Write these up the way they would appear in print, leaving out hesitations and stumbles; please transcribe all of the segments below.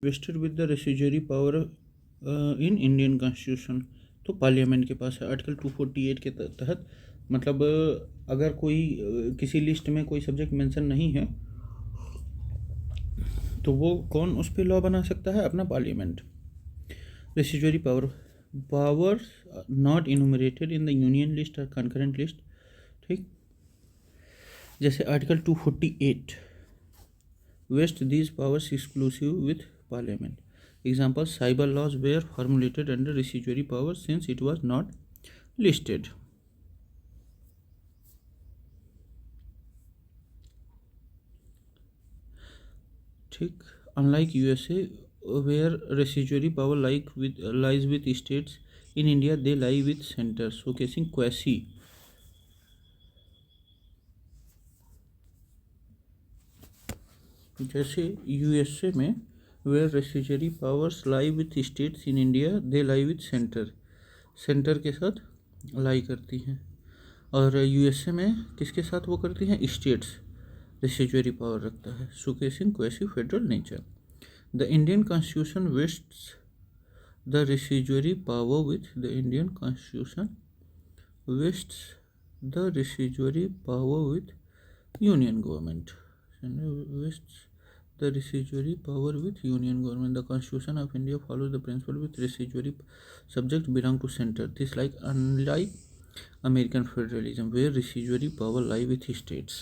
Wasted with the residuary power in Indian constitution. तो parliament के पास है आर्टिकल 248 के तहत। मतलब अगर कोई किसी लिस्ट में कोई सब्जेक्ट मेंशन नहीं है तो वो कौन उस पर लॉ बना सकता है? अपना parliament. Residuary powers not enumerated in the union list और कंकरेंट लिस्ट। ठीक, जैसे article 248 vest these powers exclusive with parliament. Example, cyber laws were formulated under residuary power since it was not listed. ठीक, unlike USA where residuary power lies with states, in India they lie with centre, showcasing quasi. जैसे USA में where residuary powers lie with states, in India they lie with centre, centre के साथ लाई करती हैं। और USA में किसके साथ वो करती हैं? स्टेट्स रेसिजुअरी पावर रखता है, showcasing quasi federal nature. The Indian constitution vests the residuary power with the Indian constitution vests the residuary power with union government, vests the residuary power with union government. The constitution of India follows the principle with residuary subject belong to center. This unlike American federalism where residuary power lie with states.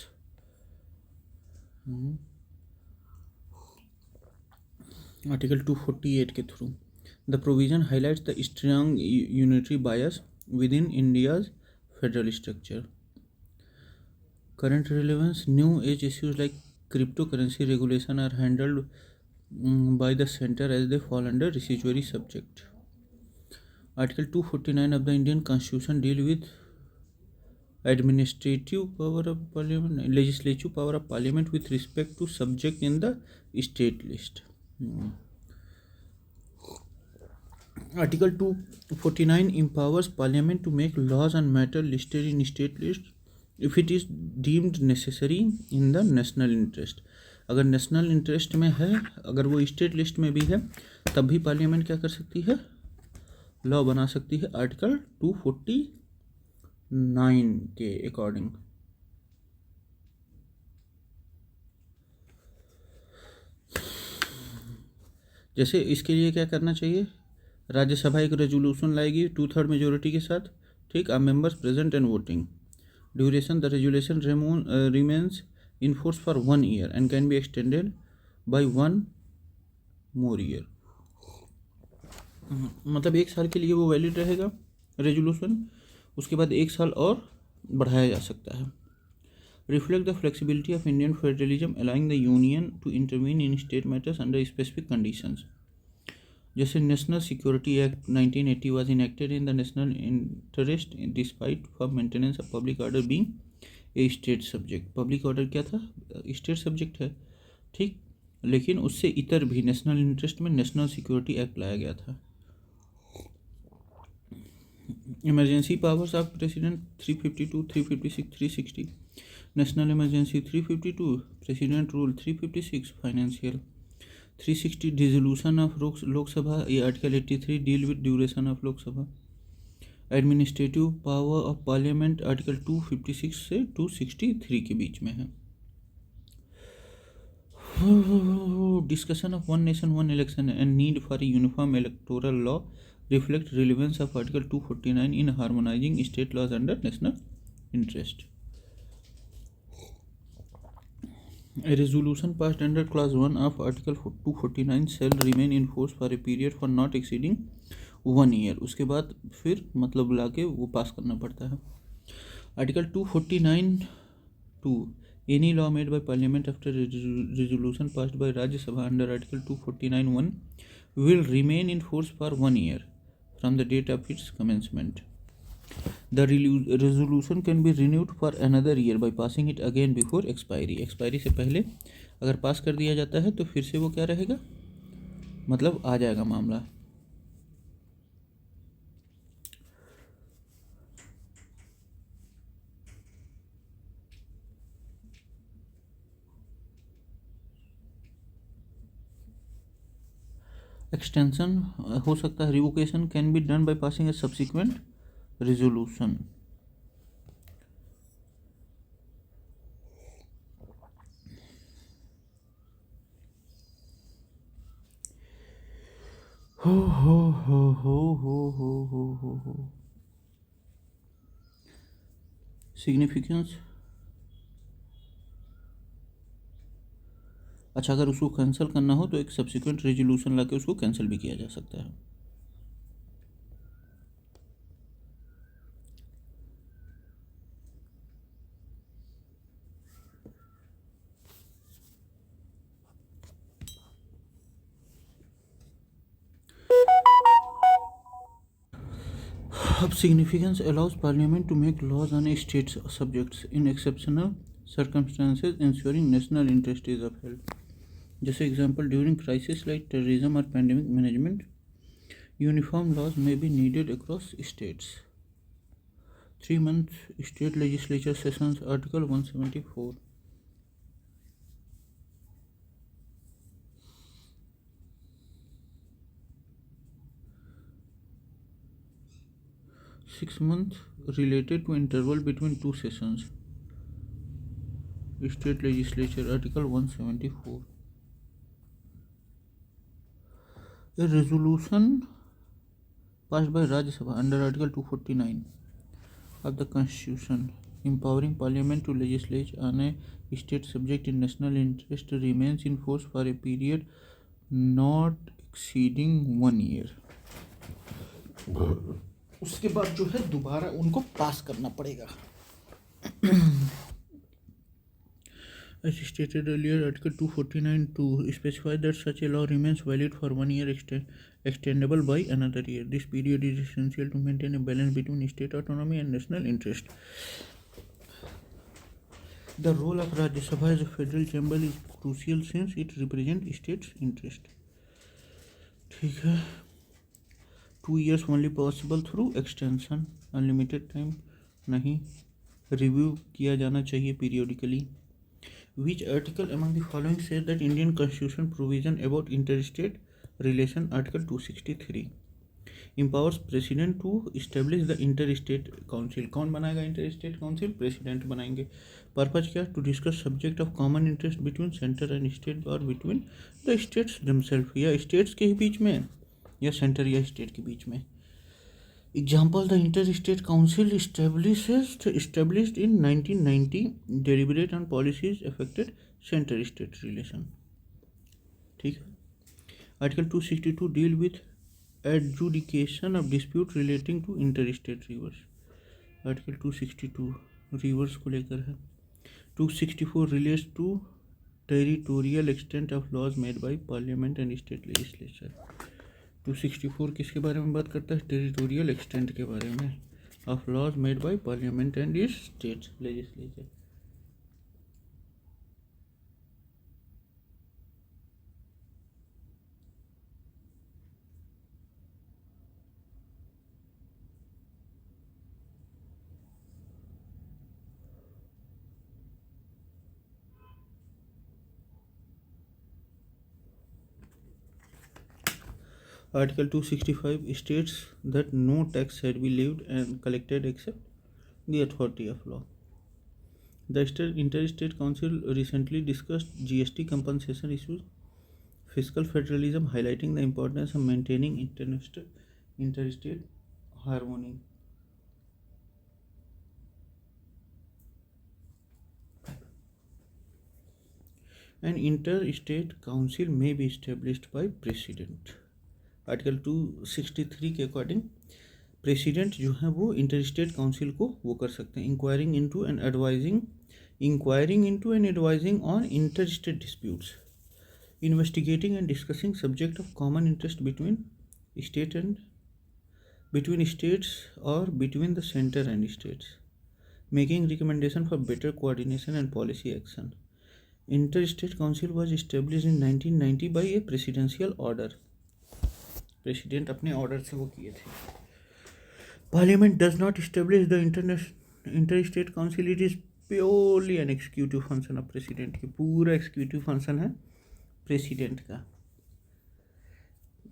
Article 248 के through the provision highlights the strong unitary bias within India's federal structure. Current relevance, new age issues like cryptocurrency regulation are handled by the center as they fall under residuary subject. Article 249 of the Indian Constitution deal with administrative power of parliament, legislative power of parliament with respect to subject in the state list. Article 249 empowers parliament to make laws on matter listed in state list if it is deemed necessary in the national interest. अगर national interest में है, अगर वो state list में भी है, तब भी पार्लियामेंट क्या कर सकती है? लॉ बना सकती है आर्टिकल 249 के अकॉर्डिंग। जैसे इसके लिए क्या करना चाहिए? राज्यसभा एक रेजोल्यूशन लाएगी 2/3 मेजोरिटी के साथ। ठीक, are members present and voting. Duration, the resolution remains in force for 1 year and can be extended by 1 more year। मतलब 1 साल के लिए वो वैलिड रहेगा रेजोल्यूशन, उसके बाद 1 साल और बढ़ाया जा सकता है। Reflect the flexibility of Indian federalism allowing the union to intervene in state matters under specific conditions. जैसे national security act 1980 was enacted in the national interest despite for maintenance of public order being a state subject. Public order क्या था? State subject है। ठीक, लेकिन उससे इतर भी national interest में नेशनल सिक्योरिटी एक्ट लाया गया था। Emergency powers of president 352, 356, 360। National emergency 352, president rule 356, financial 360, dissolution of Lok Sabha, ये article 83 deal with duration of Lok Sabha. Administrative power of parliament article 256 से 263 के बीच में है। Discussion of one nation one election and need for a uniform electoral law reflect relevance of article 249 in harmonising state laws under national interest. A resolution passed under clause 1 of article 249 shall remain in force for a period for not exceeding 1 year। उसके बाद फिर मतलब लाके वो पास करना पड़ता है। Article 249(2) any law made by parliament after resolution passed by Rajya Sabha under article 249(1) will remain in force for 1 year from the date of its commencement. The resolution can be renewed for another year by passing it again before expiry। Expiry से पहले अगर पास कर दिया जाता है तो फिर से वो क्या रहेगा? मतलब आ जाएगा मामला। एक्सटेंशन हो सकता है, revocation can be done by passing A subsequent resolution. हो सिग्निफिकेंस। अच्छा, अगर उसको कैंसिल करना हो तो एक सब्सिक्वेंट रेजोल्यूशन लाके उसको कैंसिल भी किया जा सकता है। अब significance allows parliament to make laws on state subjects in exceptional circumstances insuring national interest is upheld. जैसे example, during crisis like terrorism और pandemic management, uniform laws may be needed across states. 3-month state legislature sessions, Article 174. 6 months related to interval between two sessions, state legislature, Article 174. A resolution passed by Rajya Sabha under Article 249 of the Constitution empowering Parliament to legislate on a state subject in national interest remains in force for a period not exceeding 1 year. उसके बाद जो है दोबारा उनको पास करना पड़ेगा। As stated earlier, Article 249(2) specifies that such a law remains valid for 1 year, extendable by another year. This period is essential to maintain a balance between state autonomy and national interest. The role of Rajya Sabha as a federal chamber is crucial since it represents states' interest. ठीक है, 2 years only possible through extension, unlimited time नहीं, review किया जाना चाहिए periodically. Which article among the following says that Indian Constitution provision about interstate relation, Article 263, empowers President to establish the interstate council? कौन बनाएगा interstate council? President बनाएंगे। Purpose क्या? To discuss subject of common interest between center and state or between the states themselves, या states के ही बीच में या center या state के बीच में। Example, the Interstate Council established in 1990 deliberate on policies affected center-state relation. ठीक है। Article 262 deal with adjudication of dispute relating to interstate rivers. Article 262 rivers को लेकर है। 264 relates to territorial extent of laws made by Parliament and state legislature. 264 किसके बारे में बात करता है? टेरिटोरियल एक्सटेंट के बारे में, of laws made by parliament and its state legislature. Article 265 states that no tax shall be levied and collected except the authority of law. The Interstate Council recently discussed GST compensation issues, fiscal federalism, highlighting the importance of maintaining interstate harmony. An interstate council may be established by President. Article 263 के according president जो है वो interstate council को वो कर सकते हैं, inquiring into and advising on interstate disputes, investigating and discussing subject of common interest between states और between the centre and states, making recommendation for better coordination and policy action. Interstate council was established in 1990 by a presidential order. President अपने order से वो किए थे. Parliament does not establish the interstate council, it is purely an executive function of president. की पूरा executive function है president का.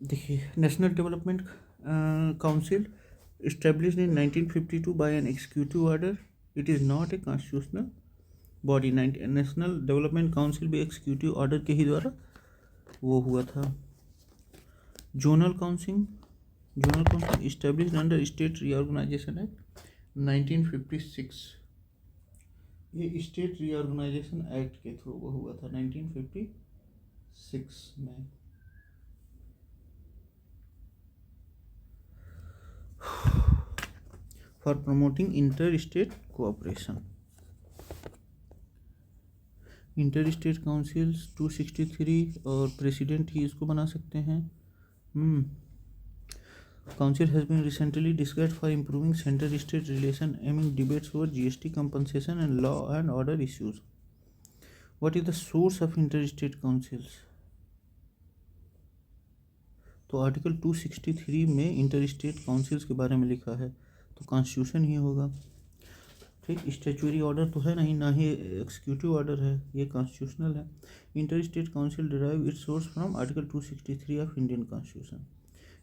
देखिए, national development council established in 1952 by an executive order. It is not a constitutional body. National development council भी executive order के ही द्वारा वो हुआ था। Zonal council established under state reorganisation act 1956। ये स्टेट रीऑर्गेनाइजेशन एक्ट के थ्रू वो हुआ था 1956 में। For promoting inter state cooperation. Inter state councils 263 और प्रेसिडेंट ही इसको बना सकते हैं। Council has been recently discussed for improving centre state relation amid debates over GST compensation and law and order issues. What is the source of inter state councils? तो article 263 में inter state councils के बारे में लिखा है, तो constitution ही होगा। ठीक, स्टैच्यूटरी ऑर्डर तो है नहीं, ना ही एग्जीक्यूटिव ऑर्डर है, ये कॉन्स्टिट्यूशनल है। Inter state council derive its source from article 263 of Indian constitution.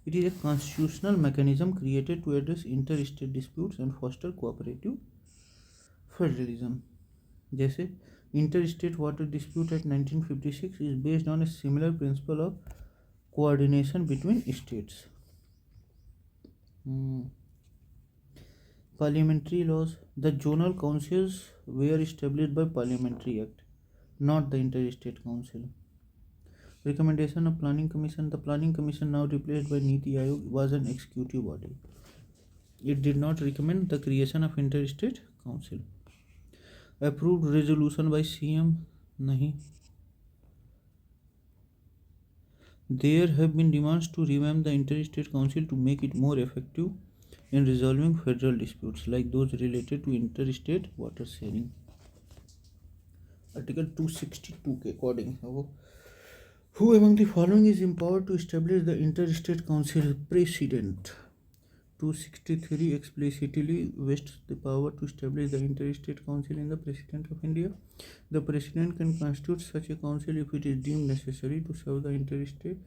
It is a constitutional mechanism created to address inter state disputes and foster cooperative federalism. जैसे inter state water dispute act 1956 is based on a similar principle of coordination between states. Parliamentary laws. The zonal councils were established by Parliamentary Act, not the Inter-State Council. Recommendation of Planning Commission. The Planning Commission, now replaced by Niti Aayog, was an executive body. It did not recommend the creation of Inter-State Council. Approved resolution by CM. नहीं. There have been demands to revamp the Inter-State Council to make it more effective in resolving federal disputes like those related to interstate water sharing. Article 262 के according है वो। Who among the following is empowered to establish the interstate council? President. 263 explicitly vests the power to establish the interstate council in the President of India. The President can constitute such a council if it is deemed necessary to serve the interstate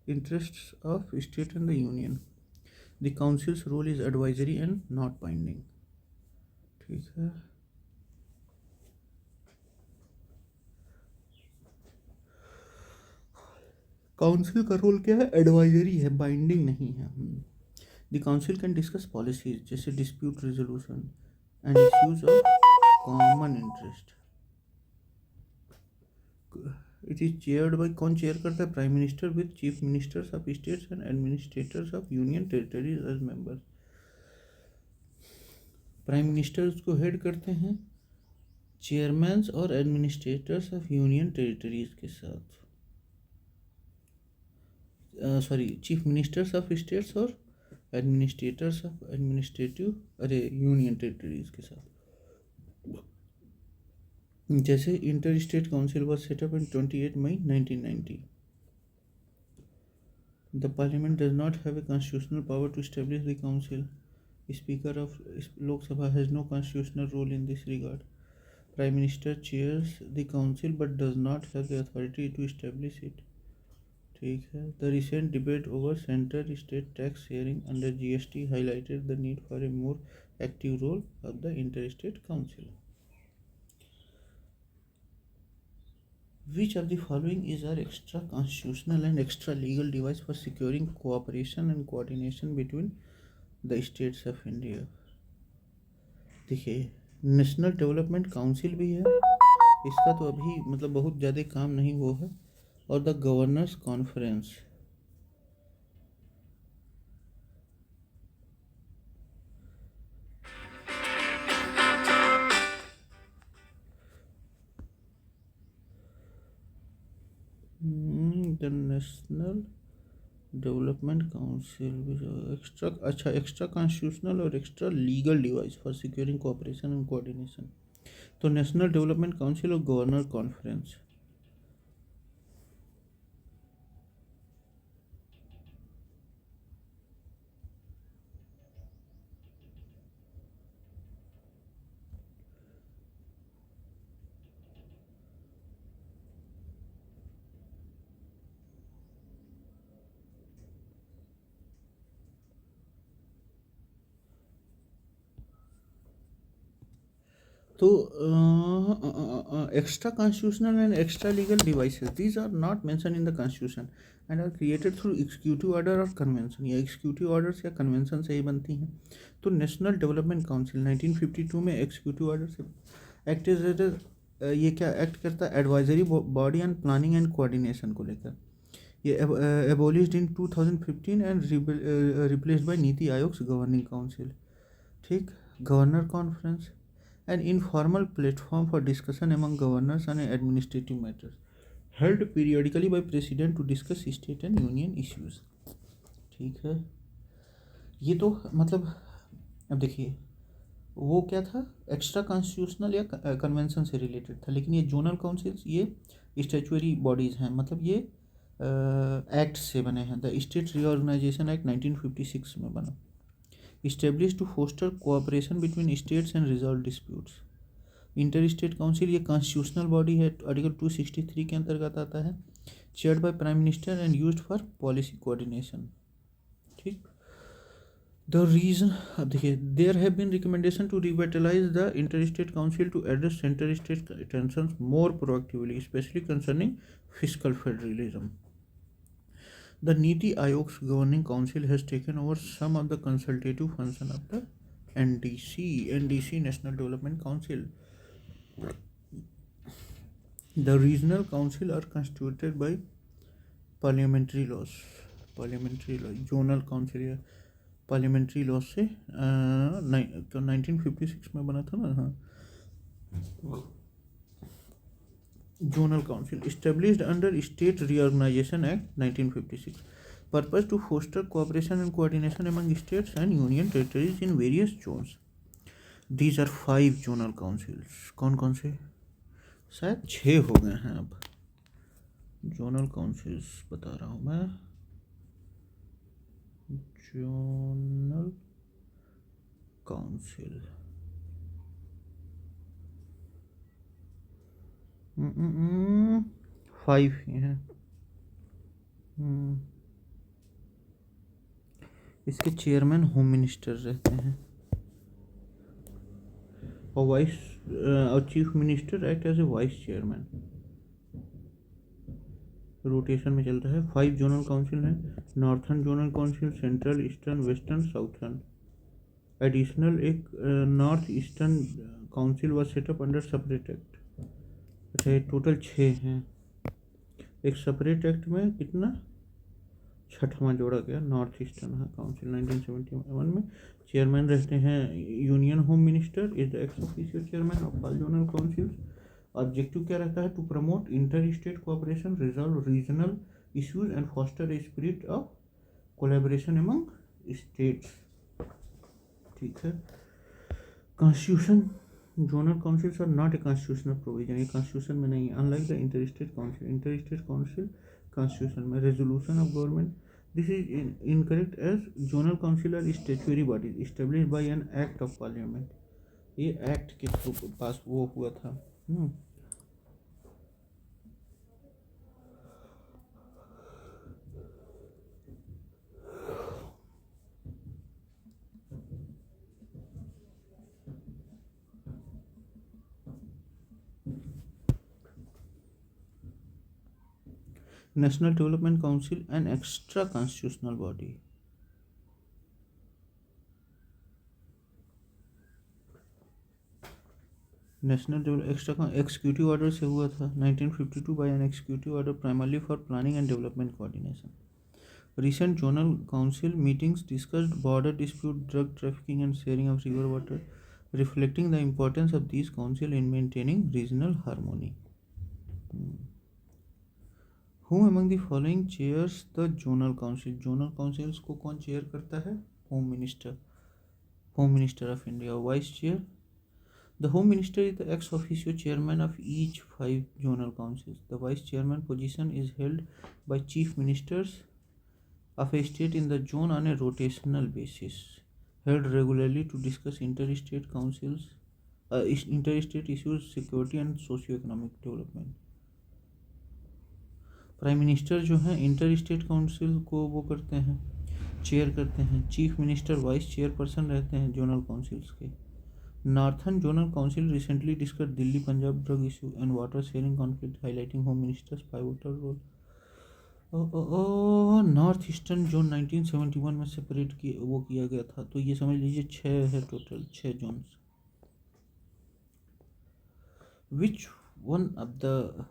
interests of state and the union. The council's role is advisory and not binding. ठीक है। Council का role क्या है? Advisory है, binding नहीं है। The council can discuss policies जैसे dispute resolution and issues of common interest. It is chaired by, कौन चेयर करता है? Prime minister with chief ministers of states and administrators of union territories as members. Prime minister उसको head करते हैं chairman's और administrators of union territories के साथ, chief ministers of states और एडमिनिस्ट्रेटर्स ऑफ यूनियन टेरिटरीज के साथ। जैसे inter state council was set up in 28 May 1990। The parliament does not have a constitutional power to establish the council. Speaker of Lok Sabha has no constitutional role in this regard. Prime minister chairs the council but does not have the authority to establish it. ठीक है। The recent debate over centre state tax sharing under GST highlighted the need for a more active role of the inter state council. Which of the following is our extra constitutional and extra legal device for securing cooperation and coordination between the states of India? देखिए, national development council भी है, इसका तो अभी मतलब बहुत ज़्यादा काम नहीं वो है, और the governors conference. The national development council extra constitutional और extra legal device for securing cooperation and coordination. तो नेशनल डेवलपमेंट काउंसिल और गवर्नर कॉन्फ्रेंस। तो extra constitutional and extra legal devices, these are not mentioned in the constitution and are created through executive order or convention, या executive orders या convention से ही बनती हैं। तो national development council 1952 में executive order से act ये क्या एक्ट करता है, advisory body and planning and coordination को लेकर। ये एबोलिश्ड इन 2015 एंड रिप्लेस्ड बाय नीति आयोग्स गवर्निंग काउंसिल। ठीक, governor conference an informal platform for discussion among governors on administrative matters held periodically by president to discuss state and union issues। ठीक है, ये तो मतलब अब देखिए वो क्या था, एक्स्ट्रा कॉन्स्टिट्यूशनल या कन्वेंशन से रिलेटेड था, लेकिन ये जोनल काउंसिल्स ये स्टैचुअरी बॉडीज़ हैं, मतलब ये एक्ट से बने हैं। द स्टेट रीऑर्गेनाइजेशन एक्ट 1956 में बना। Established to foster cooperation between states and resolve disputes। Inter state council ये कॉन्स्टिट्यूशनल बॉडी है, आर्टिकल 263 के अंतर्गत आता है, chaired by prime minister and used for policy coordination. ठीक, द रीजन अब देखिए, there have been recommendation to revitalise the inter state council to address centre state tensions more proactively, specially concerning fiscal federalism. The Niti Ayog's governing council has taken over some of the consultative function of the NDC National Development Council। The regional council are constituted by parliamentary laws। Zonal council या parliamentary law से तो 1956 में बना था ना। हाँ, Zonal Council established under State Reorganization Act 1956, purpose to foster cooperation and coordination among states and union territories in various zones। These are 5 zonal councils। कौन कौन से, शायद 6 हो गए हैं अब। जोनल काउंसिल्स बता रहा हूँ मैं, जोनल काउंसिल 5 ही हैं। इसके चेयरमैन होम मिनिस्टर रहते हैं और वाइस और chief minister act as a vice chairman, rotation में चलता है। 5 जोनल काउंसिल हैं, northern zonal council, central, eastern, western, southern. Additional एक north eastern council was set up under separate act. अच्छा, ये टोटल 6 हैं। एक सेपरेट एक्ट में कितना, 6वां जोड़ा गया, नॉर्थ ईस्टर्न काउंसिल 1971 में। चेयरमैन रहते हैं union home minister, is the ex officio chairman of all zonal councils. Objective क्या रहता है, to promote inter state cooperation, resolve regional issues and foster a spirit of collaboration among states. ठीक है, constitution, zonal councils are not a constitutional provision, ये constitution में नहीं है, unlike the inter state council. Inter state council constitution में resolution of government. This is incorrect as zonal council are statutory bodies established by an act of parliament. ये act के through pass वो हुआ था। National development council an extra constitutional body. National extra executive order से हुआ था 1952 by an executive order primarily for planning and development coordination. Recent zonal council meetings discussed border dispute, drug trafficking and sharing of river water, reflecting the importance of this council in maintaining regional harmony. Who among the following chairs the zonal council? Zonal councils को कौन chair करता है, home minister of India. Vice chair, the home minister is the ex officio chairman of each 5 zonal councils. The vice chairman position is held by chief ministers of a state in the zone on a rotational basis, held regularly to discuss inter state issues, security and socio economic development. Prime minister जो हैं inter state council को वो करते हैं, chair करते हैं। Chief minister vice chairperson रहते हैं जोनल काउंसिल्स के। Northern Zonal Council recently discussed Delhi Punjab drug issue and water sharing conflict, highlighting Home Minister's pivotal role. North eastern zone 1971 में सेपरेट किया गया था, तो ये समझ लीजिए 6 है total, 6 zones. Which one of the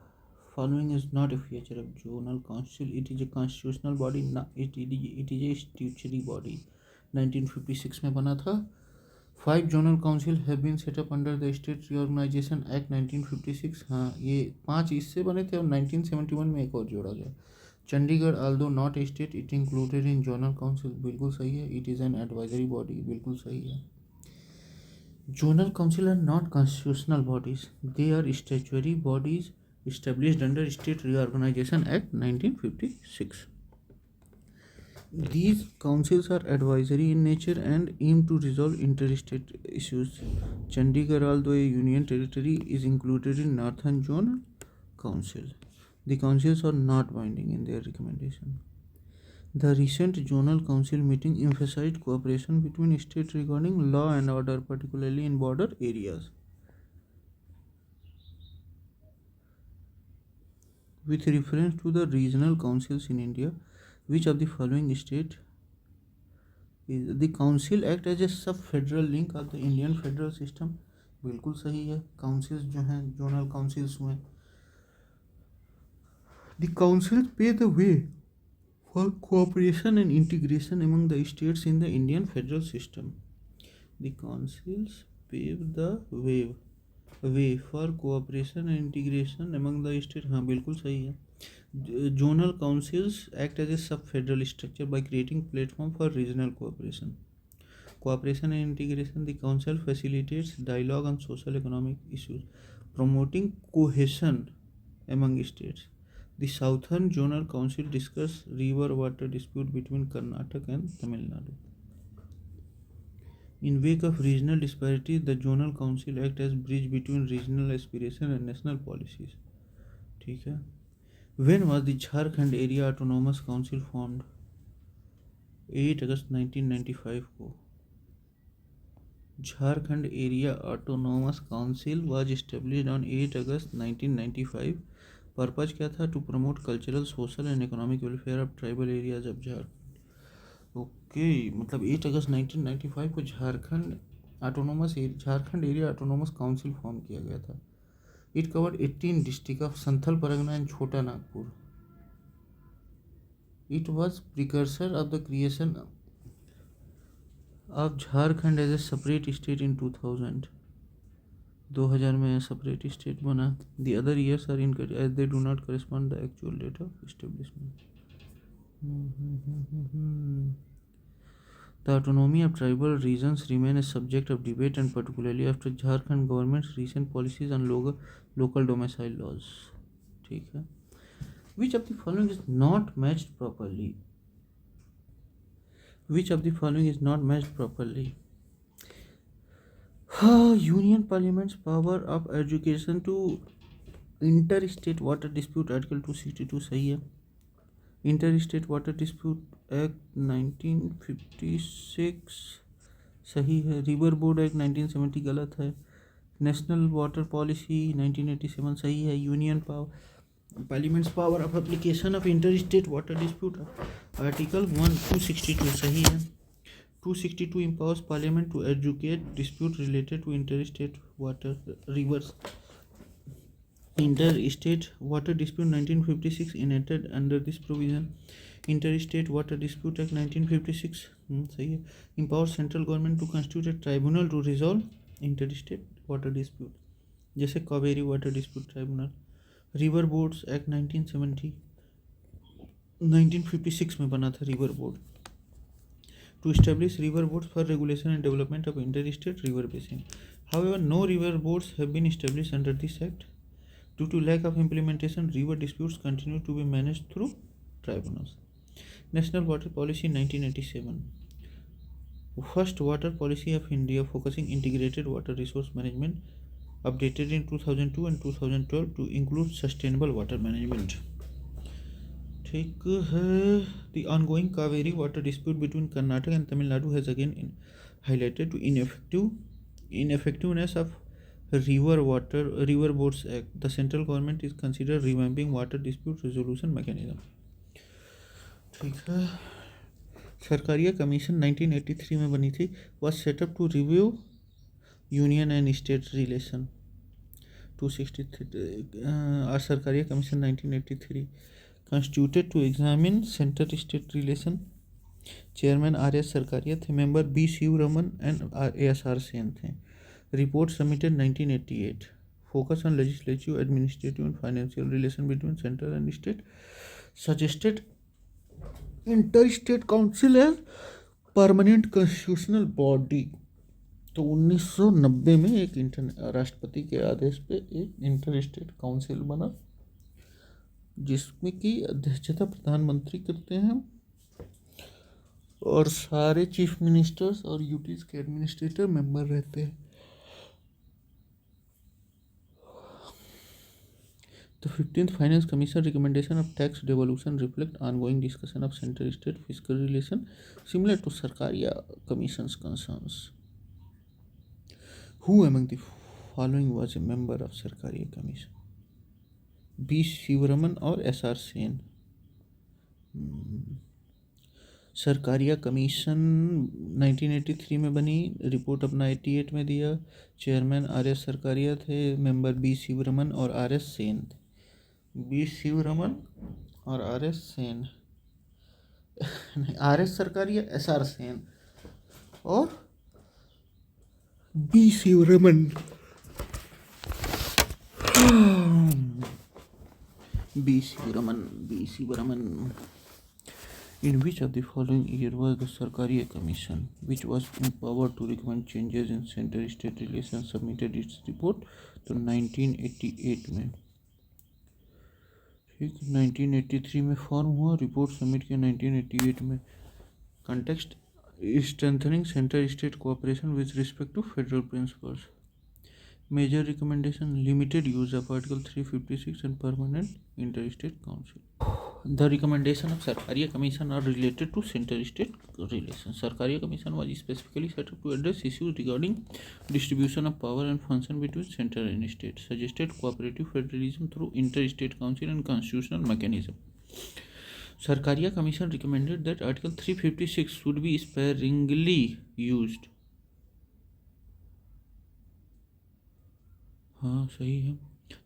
following is not a feature of zonal council? It is a constitutional body. It is a statutory body. 1956 में बना था. 5 zonal council have been set up under the State Reorganization Act 1956. हाँ, ये 5 इससे बने थे और 1971 में एक और जोड़ा गया. Chandigarh although not a state, it included in zonal council. बिल्कुल सही है. It is an advisory body. बिल्कुल सही है. Zonal council are not constitutional bodies. They are statutory bodies established under State Reorganization Act 1956. These councils are advisory in nature and aim to resolve interstate issues. Chandigarh, although a union territory, is included in Northern Zonal Council. The councils are not binding in their recommendation. The recent Zonal Council meeting emphasized cooperation between states regarding law and order, particularly in border areas. With reference to the regional councils in India, which of the following state is the council act as a sub-federal link of the Indian federal system? बिल्कुल सही है. Councils जो हैं zonal councils में, the councils pave the way for cooperation and integration among the states in the Indian federal system. The councils pave the way for cooperation and integration among the states. हाँ बिल्कुल सही है. Zonal councils act as a sub-federal structure by creating platform for regional cooperation and integration. The council facilitates dialogue on social economic issues, promoting cohesion among states. The Southern Zonal Council discuss river water dispute between Karnataka and Tamil Nadu. In wake of regional disparities, the Zonal Council act as bridge between regional aspiration and national policies. ठीक है. When was the Jharkhand Area Autonomous Council formed? 8 August 1995 को. Jharkhand Area Autonomous Council was established on 8 August 1995. Purpose क्या था? To promote cultural, social and economic welfare of tribal areas of Jharkhand. Okay, मतलब 8 अगस्त 1995 को Jharkhand area autonomous council form किया गया था. It covered 18 district of Santhal Pargana and Chota Nagpur. It was precursor of the creation of Jharkhand as a separate state in 2000 में separate state बना. The other years are incorrect as they do not correspond the actual date of establishment. The autonomy of tribal regions remain a subject of debate, and particularly after Jharkhand government's recent policies on local domicile laws. ठीक है. Which of the following is not matched properly? Union Parliament's power of education to interstate water dispute, Article 262 सही है. Interstate Water Dispute Act 1956 सही है. River board act 1970 गलत है. National water policy 1987 सही है. Union parliaments power of application of interstate water dispute article 262 सही है. 262 empowers Parliament to adjudicate dispute related to interstate water rivers. Interstate Water Dispute 1956 enacted under this provision. Interstate Water Dispute Act 1956 सही है. Empowers central government to constitute a tribunal to resolve interstate water dispute, जैसे Kaveri water dispute tribunal. River boards act 1956 में बना था river board. To establish river boards for regulation and development of interstate river basin. However, no river boards have been established under this act. Due to lack of implementation, river disputes continue to be managed through tribunals. National Water Policy 1987. First Water Policy of India focusing integrated water resource management, updated in 2002 and 2012 to include sustainable water management. ठीक है. The ongoing Kaveri water dispute between Karnataka and Tamil Nadu has again highlighted to ineffective Ineffectiveness of River Boards Act. The central government is considered revamping water dispute resolution mechanism. ठीक है. Sarkaria commission 1983 में बनी थी. Was set up to review union and state relation. 263. Sarkaria commission 1983 constituted to examine center state relation. Chairman R.S. Sarkaria थे. Member B. Sivaraman and A.S.R. Sen थे. Report submitted 1988. Focus on legislative, administrative and financial relation between centre and state. Suggested inter state council as permanent constitutional body. तो 1990 में एक राष्ट्रपति के आदेश पे एक inter state council बना, जिसमें की अध्यक्षता प्रधानमंत्री करते हैं और सारे चीफ मिनिस्टर्स और यूटीज के एडमिनिस्ट्रेटर मेंबर रहते हैं. The 15th Finance Commission recommendation of tax devolution reflect ongoing discussion of center-state fiscal relation similar to Sarkaria Commission's concerns. Who among the following was a member of Sarkaria Commission? B. Shivaraman or S.R. Sen? Sarkaria commission 1983 में बनी. Report अपना 88 में दिया. Chairman R.S. Sarkaria थे. Member B. Sivaraman और R.S. Sen थे. B. Sivaraman और R.S. Sen नहीं, R.S. सरकारिया, S.R. सेन और B. Sivaraman. B. Sivaraman. In which of the following year was the Sarkaria Commission, which was empowered to recommend changes in center-state relations, submitted its report तो 1988 में. ठीक, 1983 में form हुआ, रिपोर्ट सबमिट किया 1988 में. Context strengthening centre state cooperation with respect to federal principles. Major recommendation limited use of article 356 and permanent inter state council. The recommendation of Sarkaria Commission are related to center-state relations. Sarkaria Commission was specifically set up to address issues regarding distribution of power and function between center and state, suggested cooperative federalism through inter-state council and constitutional mechanism. Sarkaria Commission recommended that Article 356 should be sparingly used. हाँ, सही है.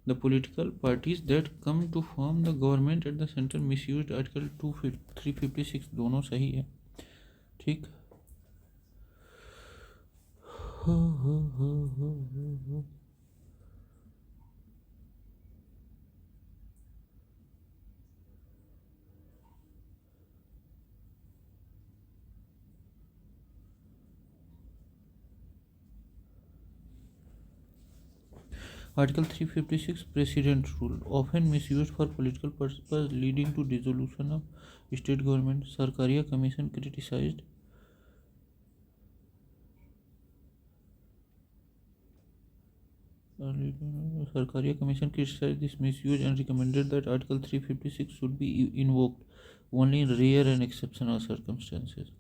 The political parties that come to form the government at the center misused Article 356. दोनों सही है. ठीक. Article 356 Precedent Rule, often misused for political purposes leading to dissolution of state government. Sarkaria Commission criticized this misuse and recommended that Article 356 should be invoked only in rare and exceptional circumstances.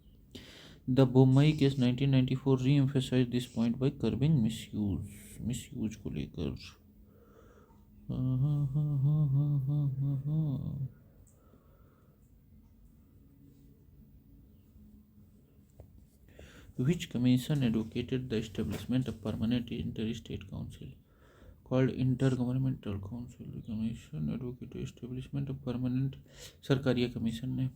The Bommai case 1994 re-emphasized this point by curbing misuse को लेकर. Which commission advocated the establishment of permanent inter-state council called Intergovernmental Council? The commission advocated establishment of permanent. Sarkaria Commission ने.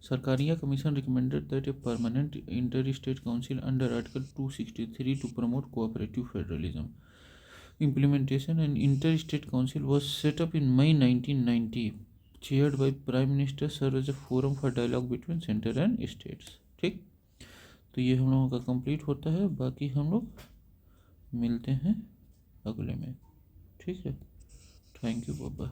Sarkaria Commission recommended that a permanent inter-state council under Article 263 to promote cooperative federalism. Implementation and inter-state council was set up in May 1990, chaired by Prime Minister, serve as a forum for dialogue between center and states. ठीक, तो ये हम लोगों का complete होता है. बाकी हम लोग मिलते हैं अगले में. ठीक है, थैंक यू बाबा.